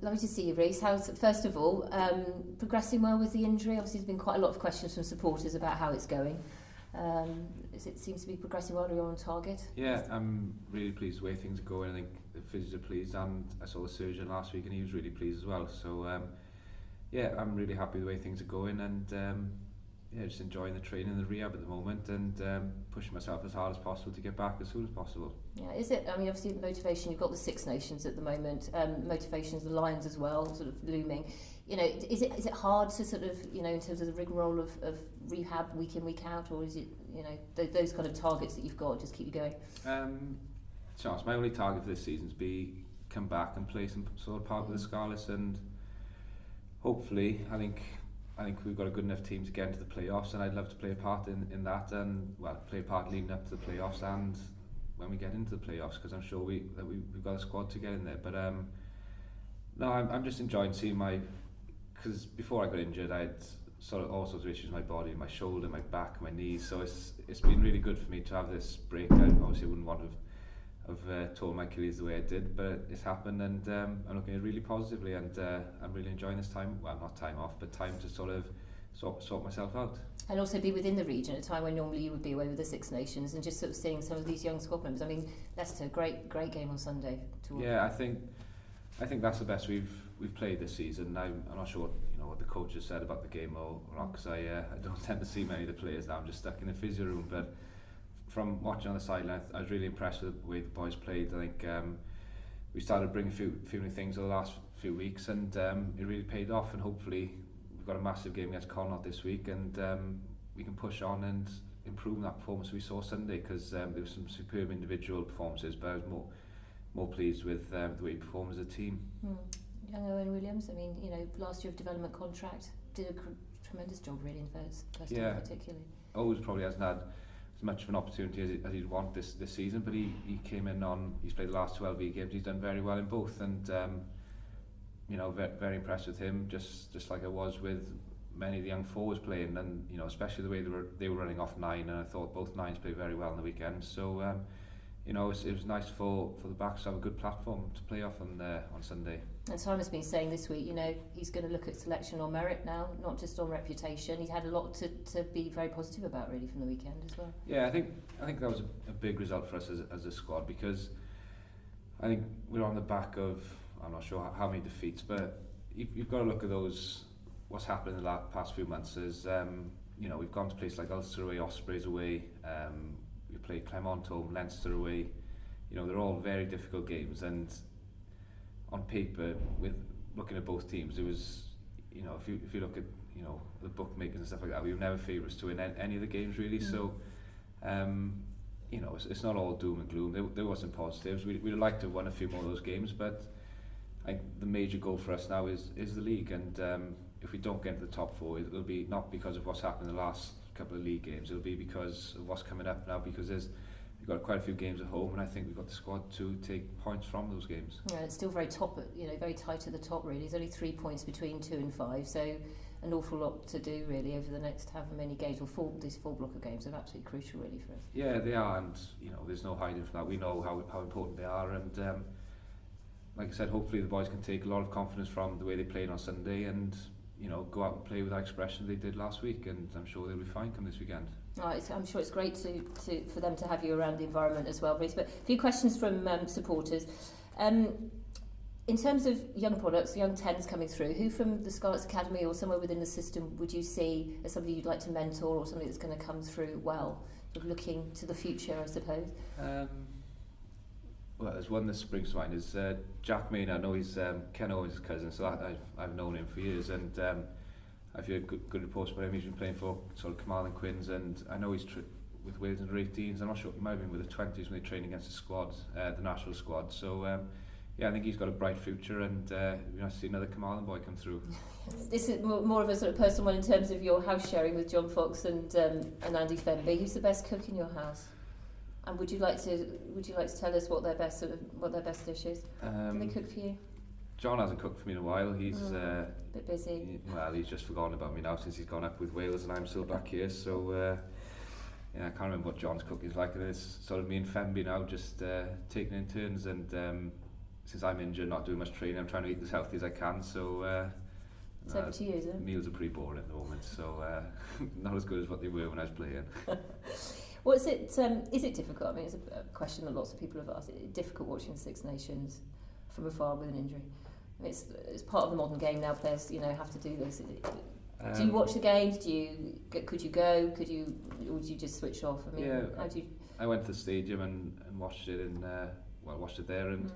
lovely to see you, Rhys. How's, first of all, progressing well with the injury? Obviously, there's been quite a lot of questions from supporters about how it's going. It seems to be progressing well, you're on target? Yeah, I'm really pleased with the way things are going. I think the physios are pleased, and I saw the surgeon last week and he was really pleased as well. So yeah, I'm really happy with the way things are going, and yeah, just enjoying the training and the rehab at the moment, and pushing myself as hard as possible to get back as soon as possible. Yeah, is it, I mean, obviously the motivation, you've got the Six Nations at the moment, motivations, the Lions as well, sort of looming. You know, is it hard to sort of, you know, in terms of the rigmarole of rehab week in, week out, or is it, you know, those kind of targets that you've got just keep you going? Chance, my only target for this season is come back and play some sort of part with the Scarlets, and hopefully, I think we've got a good enough team to get into the playoffs, and I'd love to play a part in that, and well, play a part leading up to the playoffs and when we get into the playoffs, because I'm sure we've got a squad to get in there. But no, I'm just enjoying seeing because before I got injured, I had sort of all sorts of issues with my body, my shoulder, my back, my knees. So it's been really good for me to have this break. I obviously wouldn't want to have torn my Achilles the way I did, but it's happened, and I'm looking at it really positively, and I'm really enjoying this time. Well, not time off, but time to sort of sort myself out. And also be within the region at a time when normally you would be away with the Six Nations, and just sort of seeing some of these young squad members. I mean, Leicester, great game on Sunday. Yeah, I think that's the best we've played this season. I'm not sure what the coach has said about the game or not, because I don't tend to see many of the players now. I'm just stuck in the physio room, but from watching on the sideline, I was really impressed with the way the boys played. I think we started bringing a few new things over the last few weeks, and it really paid off, and hopefully we've got a massive game against Connacht this week, and we can push on and improve on that performance we saw Sunday, because there were some superb individual performances, but I was more pleased with the way we performed as a team. Young Owen Williams, I mean, last year of development contract, did a tremendous job really in first half particularly. Always probably hasn't had as much of an opportunity as he'd want this season, but he came in he's played the last 12 league games, he's done very well in both, and very, very impressed with him, just like I was with many of the young forwards playing, and especially the way they were running off 9, and I thought both 9s played very well on the weekend. So it was nice for the backs to have a good platform to play off on Sunday. And Simon's been saying this week, he's going to look at selection on merit now, not just on reputation. He's had a lot to be very positive about really from the weekend as well. Yeah, I think that was a big result for us as a squad, because I think we're on the back of, I'm not sure how many defeats, but you've got to look at what's happened in the past few months. Is we've gone to places like Ulster away, Ospreys away, we played Clermont home, Leinster away. They're all very difficult games, and on paper, with looking at both teams, it was, if you look at the bookmakers and stuff like that, we were never favourites to win any of the games really. So it's not all doom and gloom. There was some positives. We'd like to have won a few more of those games, but I think the major goal for us now is the league, and if we don't get into the top 4, it'll be not because of what's happened in the last couple of league games, it'll be because of what's coming up now, because we've got quite a few games at home, and I think we've got the squad to take points from those games. Yeah, it's still very very tight at the top really. There's only 3 points between 2 and 5, so an awful lot to do really over the next however many games, or these 4 block of games are absolutely crucial really for us. Yeah, they are, and there's no hiding from that. We know how important they are, and like I said, hopefully the boys can take a lot of confidence from the way they played on Sunday, and go out and play with that expression they did last week, and I'm sure they'll be fine come this weekend. I'm sure it's great for them to have you around the environment as well, Rhys. But a few questions from supporters. In terms of young products, young 10s coming through, who from the Scarlets Academy or somewhere within the system would you see as somebody you'd like to mentor, or somebody that's going to come through well, sort of looking to the future, I suppose? Well, there's one that springs to mind is Jack Maynard. I know he's Ken Owen's cousin, so I've known him for years, and I've heard good reports about him. He's been playing for sort of Kamal and Quins, and I know he's with Wales under 18s. I'm not sure, he might have been with the 20s when they trained against the squad, the national squad. So I think he's got a bright future, and it'd be nice to see another Kamal boy come through. This is more of a sort of personal one in terms of your house sharing with John Fox and Andy Fenby. Who's the best cook in your house? And would you like to tell us what their best dish is? Do they cook for you? John hasn't cooked for me in a while. He's a bit busy. He's just forgotten about me now since he's gone up with Wales, and I'm still back here. So I can't remember what John's cooking is like. And it's sort of me and Fenby now just taking in turns and since I'm injured, not doing much training, I'm trying to eat as healthy as I can. So it's over to you, isn't it? Meals are pretty boring at the moment, so not as good as what they were when I was playing. What's it? Is it difficult? I mean, it's a question that lots of people have asked. Is it difficult watching the Six Nations from afar with an injury? I mean, it's part of the modern game now. Players, have to do this. Do you watch the games? Could you go? Or would you just switch off? I mean, yeah, how do you? I went to the stadium and watched it watched it there, and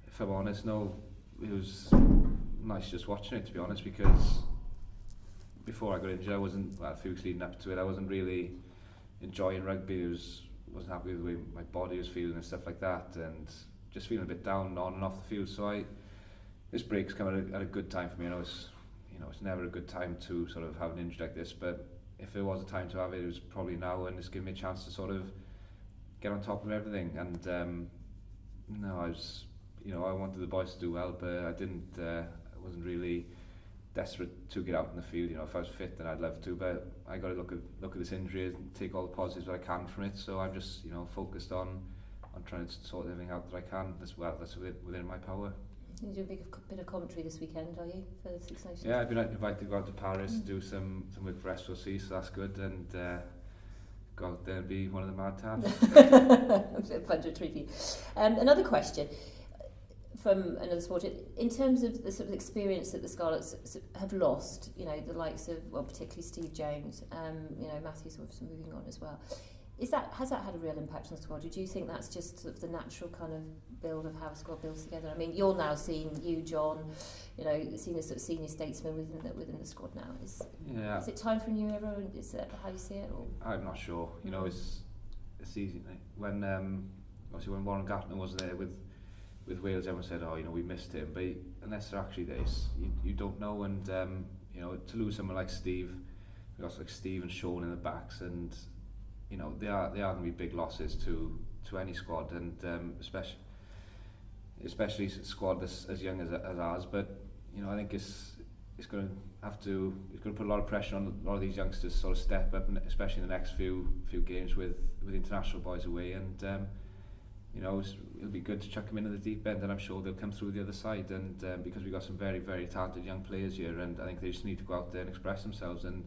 if I'm honest, no, it was nice just watching it, to be honest, because before I got injured, a few weeks leading up to it, I wasn't really enjoying rugby. Wasn't happy with the way my body was feeling and stuff like that, and just feeling a bit down on and off the field. So this break's come at a good time for me. It's never a good time to sort of have an injury like this, but if there was a time to have it, it was probably now, and it's given me a chance to sort of get on top of everything. And I wanted the boys to do well, but I didn't. I wasn't really desperate to get out in the field. If I was fit, then I'd love to, but I got to look at this injury and take all the positives that I can from it. So I'm just focused on trying to sort everything out that I can. That's within my power. You do a bit of commentary this weekend, are you, for the Six Nations? Yeah, I've been invited to go out to Paris to do some work for SOC, so that's good, and go out there and be one of the mad tabs. A bit of fun to treat you. Another question from another sport. In terms of the sort of experience that the Scarlets have lost, the likes of, particularly Steve Jones, Matthew's obviously moving on as well. Has that had a real impact on the squad? Or do you think that's just sort of the natural kind of build of how a squad builds together? I mean, you're now seeing you, John, seen as sort of senior statesman within the squad now. Is it time for a new era? And is that how you see it? Or? I'm not sure. It's easy when obviously when Warren Gatner wasn't there with Wales, everyone said, we missed him, but unless they're actually there, you don't know. And to lose someone like Steve, we got like Steve and Sean in the backs, and they are going to be big losses to any squad, and especially a squad as young as ours. But I think it's going to put a lot of pressure on a lot of these youngsters to sort of step up, and especially in the next few games with international boys away. And it'll be good to chuck them into the deep end, and I'm sure they'll come through the other side. And because we've got some very, very talented young players here, and I think they just need to go out there and express themselves and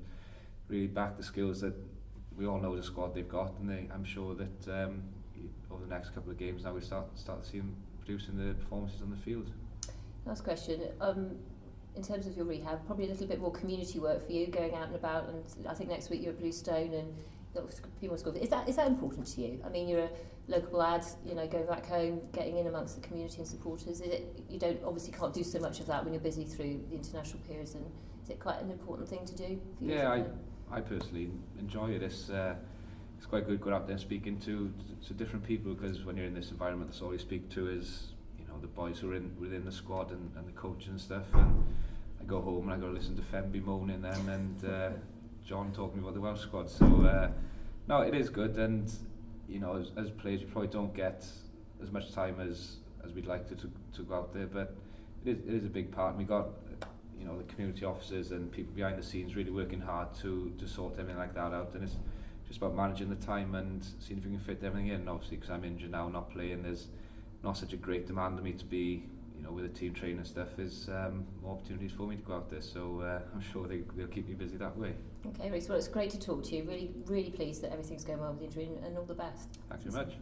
really back the skills that we all know the squad they've got, and I'm sure that over the next couple of games now we start to see them producing the performances on the field. Last question. In terms of your rehab, probably a little bit more community work for you, going out and about, and I think next week you're at Bluestone and got a few more schools. Is that important to you? I mean, you're a local lad, going back home, getting in amongst the community and supporters. You can't do so much of that when you're busy through the international periods, and is it quite an important thing to do for you? Yeah, I personally enjoy it. It's quite good going out there and speaking to different people, because when you're in this environment, that's all you speak to is the boys who are within the squad and the coach and stuff. And I go home and I got to listen to Femby moaning then, and John talking about the Welsh squad. So no, it is good, and as players we probably don't get as much time as we'd like to go out there, but it is a big part. And we got the community officers and people behind the scenes really working hard to sort everything like that out, and it's just about managing the time and seeing if we can fit everything in. Obviously, because I'm injured now, not playing, there's not such a great demand on me to be with the team training and stuff. There's more opportunities for me to go out there, so I'm sure they'll keep me busy that way. Okay, Rhys, well, it's great to talk to you. Really, really pleased that everything's going well with the injury, and all the best. Thanks very much.